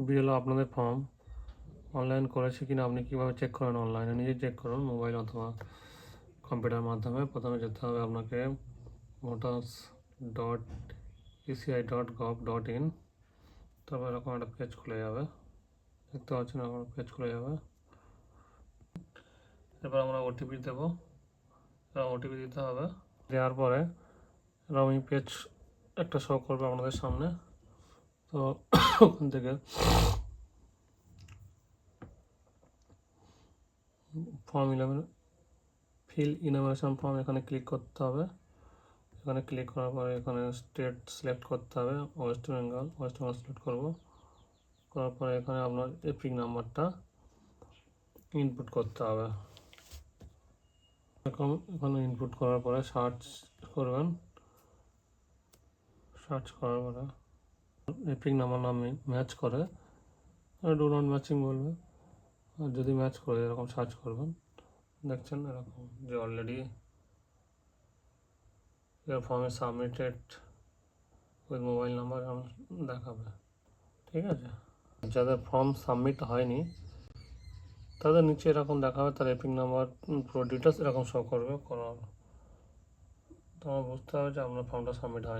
BLO আপনাদের form online করেছে কিনা আপনি কীভাবে চেক করেন? অনলাইনে নিজে চেক করুন, মোবাইল অথবা কম্পিউটার মাধ্যমে। প্রথমে যেতে হবে আপনাকে voters.eci.gov.in। তারপর এরকম একটা পেজ খুলে যাবে, দেখতে পাচ্ছেন এরকম পেজ খুলে যাবে। এরপর আমরা ওটিপি দেবো, ওটিপি দিতে হবে। দেওয়ার পরে এরকম পেজ একটা শো করবে আপনাদের সামনে। তো ওখান থেকে ফর্ম 11 ফিল ইনফরমেশন ফর্ম এখানে ক্লিক করতে হবে। এখানে ক্লিক করার পরে এখানে স্টেট সিলেক্ট করতে হবে, ওয়েস্ট বেঙ্গল সিলেক্ট করব। করার পরে এখানে আপনার এপিক নাম্বারটা ইনপুট করতে হবে। এরকম এখানে ইনপুট করার পরে সার্চ করবেন। সার্চ করার পরে এপিক নাম্বার নাম ম্যাচ করে ডু নট ম্যাচিং বলবে, আর যদি ম্যাচ করে এরকম সার্চ করবেন। দেখছেন এরকম যে already your form is submitted with mobile number দেখাবে। ঠিক আছে, যাদের ফর্ম সাবমিট হয়নি তাদের নিচে এরকম দেখাবে, তার এপিক নাম্বার পুরো ডিটেলস এরকম শো করবে। তোমার বুঝতে হবে যে আপনার ফর্মটা সাবমিট হয়নি।